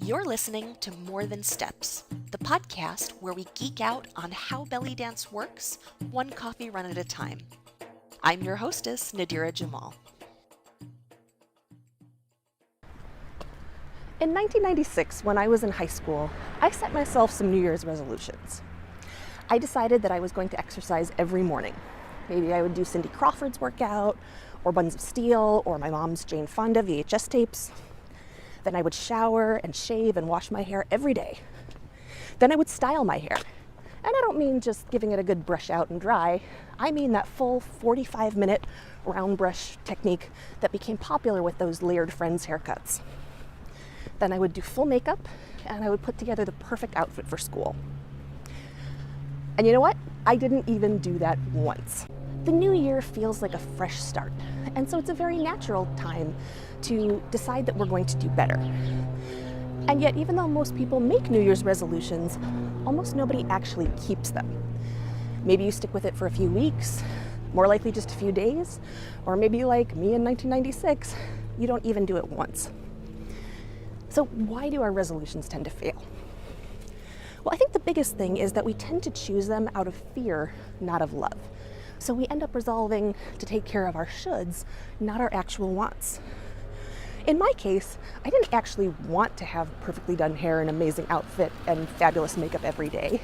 You're listening to More Than Steps, the podcast where we geek out on how belly dance works, one coffee run at a time. I'm your hostess, Nadira Jamal. In 1996, when I was in high school, I set myself some New Year's resolutions. I decided that I was going to exercise every morning. Maybe I would do Cindy Crawford's workout, or Buns of Steel, or my mom's Jane Fonda VHS tapes. Then I would shower and shave and wash my hair every day. Then I would style my hair. And I don't mean just giving it a good brush out and dry. I mean that full 45-minute round brush technique that became popular with those layered Friends haircuts. Then I would do full makeup, and I would put together the perfect outfit for school. And you know what? I didn't even do that once. The new year feels like a fresh start, and so it's a very natural time to decide that we're going to do better. And yet, even though most people make New Year's resolutions, almost nobody actually keeps them. Maybe you stick with it for a few weeks, more likely just a few days, or maybe like me in 1996, you don't even do it once. So why do our resolutions tend to fail? Well, I think the biggest thing is that we tend to choose them out of fear, not of love. So we end up resolving to take care of our shoulds, not our actual wants. In my case, I didn't actually want to have perfectly done hair, an amazing outfit, and fabulous makeup every day.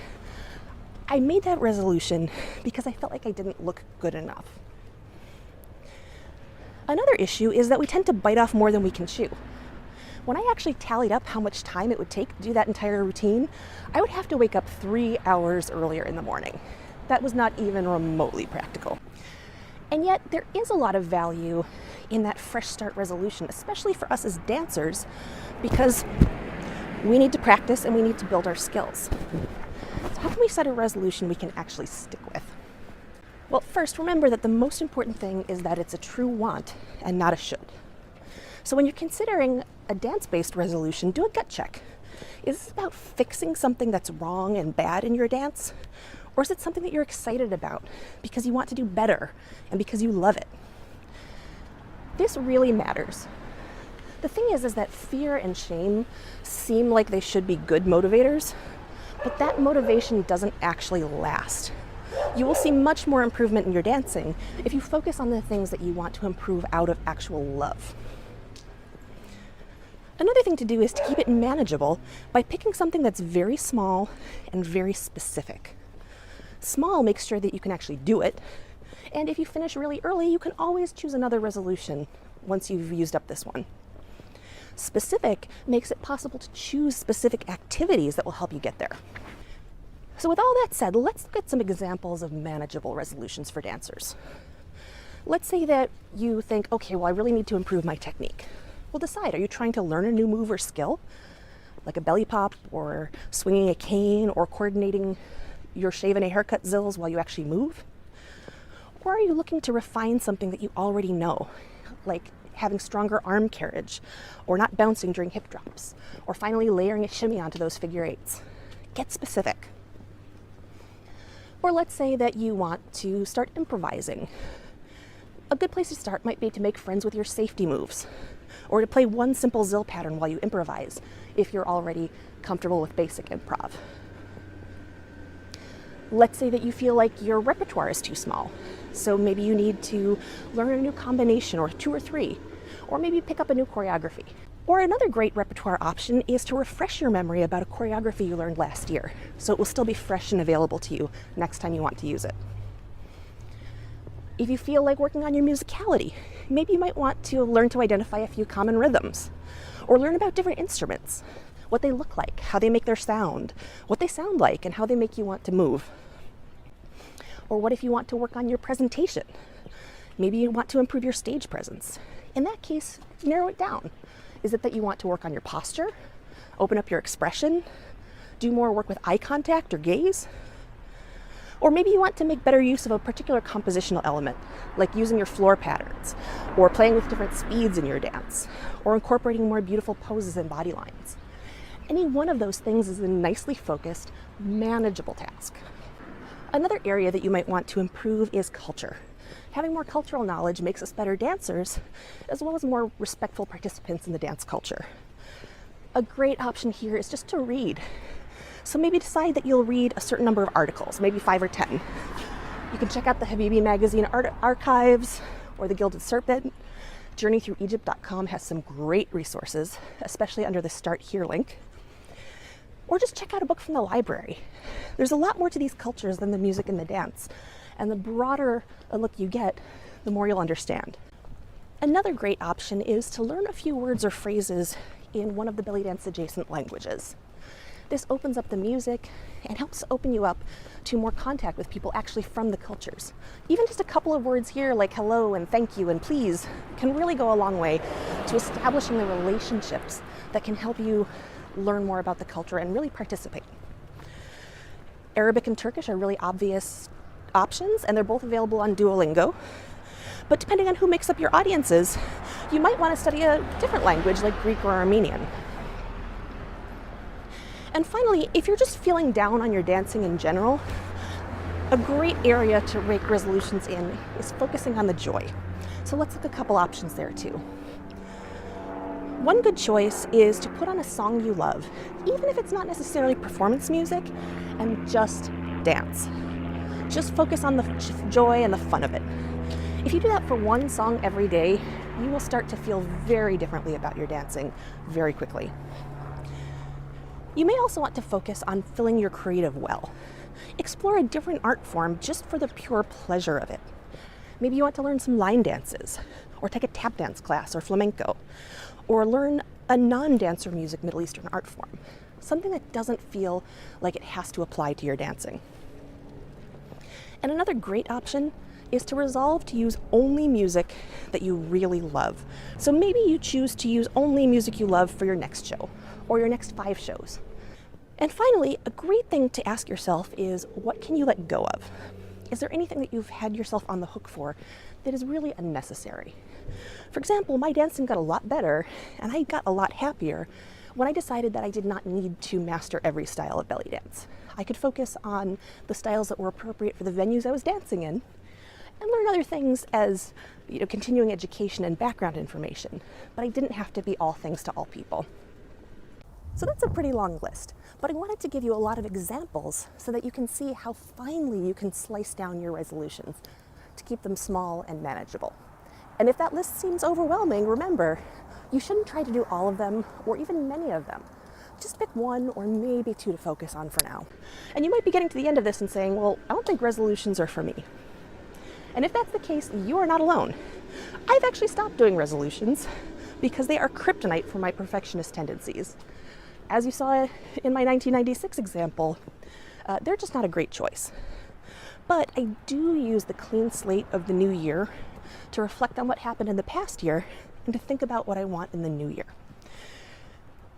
I made that resolution because I felt like I didn't look good enough. Another issue is that we tend to bite off more than we can chew. When I actually tallied up how much time it would take to do that entire routine, I would have to wake up 3 hours earlier in the morning. That was not even remotely practical. And yet there is a lot of value in that fresh start resolution, especially for us as dancers, because we need to practice and we need to build our skills. So how can we set a resolution we can actually stick with? Well, first, remember that the most important thing is that it's a true want and not a should. So when you're considering a dance-based resolution, do a gut check. Is this about fixing something that's wrong and bad in your dance? Or is it something that you're excited about because you want to do better and because you love it? This really matters. The thing is that fear and shame seem like they should be good motivators, but that motivation doesn't actually last. You will see much more improvement in your dancing if you focus on the things that you want to improve out of actual love. Another thing to do is to keep it manageable by picking something that's very small and very specific. Small makes sure that you can actually do it, and if you finish really early, you can always choose another resolution once you've used up this one. Specific makes it possible to choose specific activities that will help you get there. So with all that said, let's look at some examples of manageable resolutions for dancers. Let's say that you think, okay, well, I really need to improve my technique. Well, decide, are you trying to learn a new move or skill, like a belly pop or swinging a cane or coordinating your shave and a haircut zills while you actually move? Or are you looking to refine something that you already know, like having stronger arm carriage, or not bouncing during hip drops, or finally layering a shimmy onto those figure eights? Get specific. Or let's say that you want to start improvising. A good place to start might be to make friends with your safety moves, or to play one simple zill pattern while you improvise if you're already comfortable with basic improv. Let's say that you feel like your repertoire is too small, so maybe you need to learn a new combination or 2 or 3, or maybe pick up a new choreography. Or another great repertoire option is to refresh your memory about a choreography you learned last year, so it will still be fresh and available to you next time you want to use it. If you feel like working on your musicality, maybe you might want to learn to identify a few common rhythms, or learn about different instruments, what they look like, how they make their sound, what they sound like, and how they make you want to move. Or what if you want to work on your presentation? Maybe you want to improve your stage presence. In that case, narrow it down. Is it that you want to work on your posture, open up your expression, do more work with eye contact or gaze? Or maybe you want to make better use of a particular compositional element, like using your floor patterns, or playing with different speeds in your dance, or incorporating more beautiful poses and body lines. Any one of those things is a nicely focused, manageable task. Another area that you might want to improve is culture. Having more cultural knowledge makes us better dancers, as well as more respectful participants in the dance culture. A great option here is just to read. So maybe decide that you'll read a certain number of articles, maybe 5 or 10. You can check out the Habibi magazine archives or the Gilded Serpent. JourneyThroughEgypt.com has some great resources, especially under the Start Here link. Or just check out a book from the library. There's a lot more to these cultures than the music and the dance, and the broader a look you get, the more you'll understand. Another great option is to learn a few words or phrases in one of the belly dance adjacent languages. This opens up the music and helps open you up to more contact with people actually from the cultures. Even just a couple of words here like hello and thank you and please can really go a long way to establishing the relationships that can help you learn more about the culture and really participate. Arabic and Turkish are really obvious options, and they're both available on Duolingo. But depending on who makes up your audiences, you might want to study a different language like Greek or Armenian. And finally, if you're just feeling down on your dancing in general, a great area to make resolutions in is focusing on the joy. So let's look at a couple options there too. One good choice is to put on a song you love, even if it's not necessarily performance music, and just dance. Just focus on the joy and the fun of it. If you do that for one song every day, you will start to feel very differently about your dancing very quickly. You may also want to focus on filling your creative well. Explore a different art form just for the pure pleasure of it. Maybe you want to learn some line dances, or take a tap dance class or flamenco, or learn a non-dancer music Middle Eastern art form, something that doesn't feel like it has to apply to your dancing. And another great option is to resolve to use only music that you really love. So maybe you choose to use only music you love for your next show, or your next 5 shows. And finally, a great thing to ask yourself is, what can you let go of? Is there anything that you've had yourself on the hook for that is really unnecessary? For example, my dancing got a lot better, and I got a lot happier when I decided that I did not need to master every style of belly dance. I could focus on the styles that were appropriate for the venues I was dancing in, and learn other things as continuing education and background information. But I didn't have to be all things to all people. So that's a pretty long list, but I wanted to give you a lot of examples so that you can see how finely you can slice down your resolutions to keep them small and manageable. And if that list seems overwhelming, remember, you shouldn't try to do all of them or even many of them. Just pick 1 or maybe 2 to focus on for now. And you might be getting to the end of this and saying, well, I don't think resolutions are for me. And if that's the case, you are not alone. I've actually stopped doing resolutions because they are kryptonite for my perfectionist tendencies. As you saw in my 1996 example, they're just not a great choice. But I do use the clean slate of the new year to reflect on what happened in the past year and to think about what I want in the new year.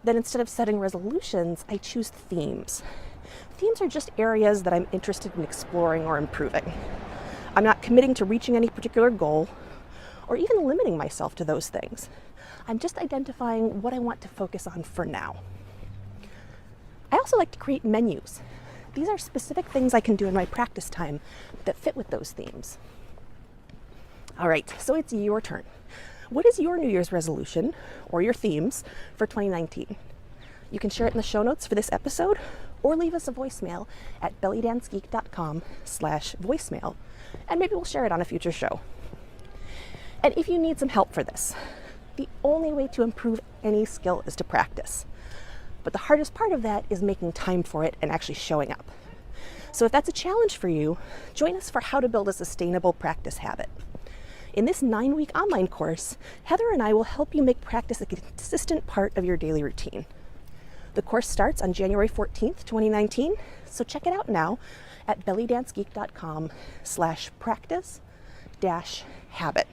Then instead of setting resolutions, I choose themes. Themes are just areas that I'm interested in exploring or improving. I'm not committing to reaching any particular goal or even limiting myself to those things. I'm just identifying what I want to focus on for now. I also like to create menus. These are specific things I can do in my practice time that fit with those themes. All right, so it's your turn. What is your New Year's resolution or your themes for 2019? You can share it in the show notes for this episode or leave us a voicemail at bellydancegeek.com/voicemail, and maybe we'll share it on a future show. And if you need some help for this, the only way to improve any skill is to practice. But the hardest part of that is making time for it and actually showing up. So if that's a challenge for you, join us for how to build a sustainable practice habit. In this 9-week online course, Heather and I will help you make practice a consistent part of your daily routine. The course starts on January 14th, 2019, so check it out now at bellydancegeek.com/practice-habit.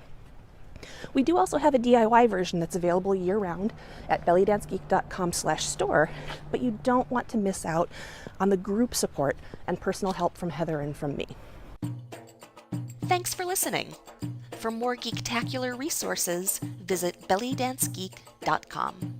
We do also have a DIY version that's available year-round at bellydancegeek.com/store, but you don't want to miss out on the group support and personal help from Heather and from me. Thanks for listening. For more geektacular resources, visit bellydancegeek.com.